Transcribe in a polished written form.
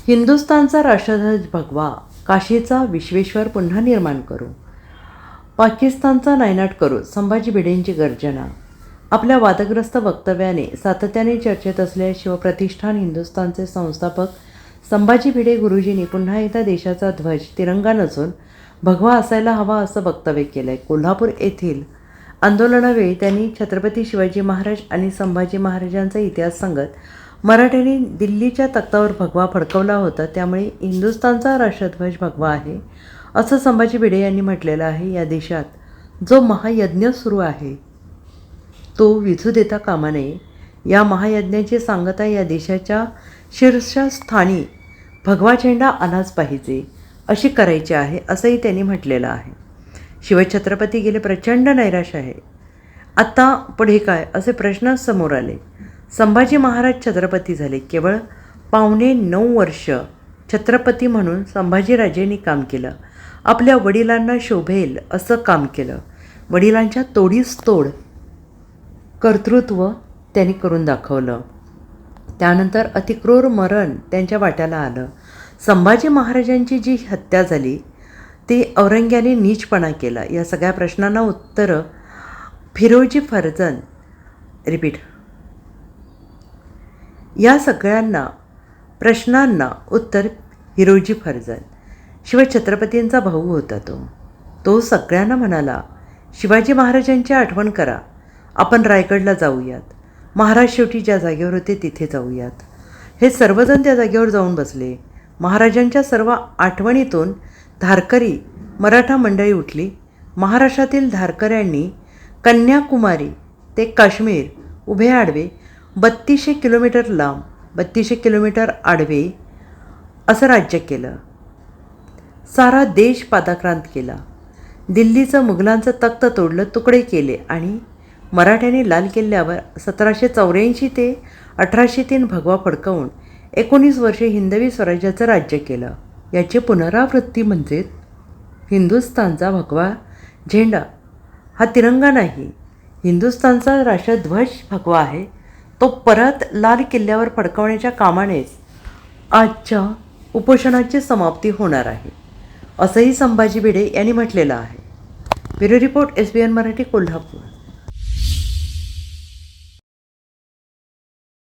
हिंदुस्थानचा राष्ट्रध्वज भगवा, काशीचा विश्वेश्वर पुन्हा निर्माण करू, पाकिस्तानचा नायनाट करू, संभाजी भिडेंची गर्जना. आपल्या वादग्रस्त वक्तव्याने सातत्याने चर्चेत असलेले शिवप्रतिष्ठान हिंदुस्थानचे संस्थापक संभाजी भिडे गुरुजींनी पुन्हा एकदा देशाचा ध्वज तिरंगा नसून भगवा असायला हवा असं वक्तव्य केलं आहे. कोल्हापूर येथील आंदोलनावेळी त्यांनी छत्रपती शिवाजी महाराज आणि संभाजी महाराजांचा इतिहास सांगत मराठ्यांनी दिल्लीच्या तख्तावर भगवा फडकवला होता, त्यामुळे हिंदुस्थानचा राष्ट्रध्वज भगवा आहे असं संभाजी भिडे यांनी म्हटलेलं आहे. या देशात जो महायज्ञ सुरू आहे तो विझू देता कामा नये. या महायज्ञाची सांगता या देशाच्या शीर्षस्थानी भगवा झेंडा आलाच पाहिजे अशी करायची आहे असंही त्यांनी म्हटलेलं आहे. शिवछत्रपती गेले प्रचंड नैराश आहे. आता पुढे काय असे प्रश्न समोर आले. संभाजी महाराज छत्रपती झाले. केवळ 9.25 वर्ष छत्रपती म्हणून संभाजीराजेंनी काम केलं. आपल्या वडिलांना शोभेल असं काम केलं. वडिलांच्या तोडीस तोड कर्तृत्व त्यांनी करून दाखवलं. त्यानंतर अतिक्रूर मरण त्यांच्या वाट्याला आलं. संभाजी महाराजांची जी हत्या झाली ती औरंग्याने नीचपणा केला. या सगळ्या प्रश्नांना उत्तरं फिरोजी फर्जंद या सगळ्यांना प्रश्नांना उत्तर हिरोजी फर्जंद. शिवछत्रपतींचा भाऊ होता तो सगळ्यांना म्हणाला, शिवाजी महाराजांची आठवण करा, आपण रायगडला जाऊयात, महाराज शेवटी ज्या जागेवर होते तिथे जाऊयात. हे सर्वजण त्या जागेवर जाऊन बसले. महाराजांच्या सर्व आठवणीतून धारकरी मराठा मंडळी उठली. महाराष्ट्रातील धारकऱ्यांनी कन्याकुमारी ते काश्मीर उभे आडवे 3200 किलोमीटर लांब 3200 किलोमीटर आडवे असं राज्य केलं. सारा देश पादाक्रांत केला. दिल्लीचं मुघलांचं तख्त तोडलं, तुकडे केले आणि मराठ्यांनी लाल किल्ल्यावर 1784 ते 1803 भगवा फडकवून 19 वर्षे हिंदवी स्वराज्याचं राज्य केलं. याची पुनरावृत्ती म्हणजे हिंदुस्थानचा भगवा झेंडा हा तिरंगा नाही, हिंदुस्थानचा राष्ट्रध्वज भगवा आहे. तो परत लाल किल्ल्यावर फडकवण्याच्या कामानेच आजच्या उपोषणाची समाप्ती होणार आहे असंही संभाजी भिडे यांनी म्हटलेलं आहे. Bureau report SBN Marathi, Kolhapur.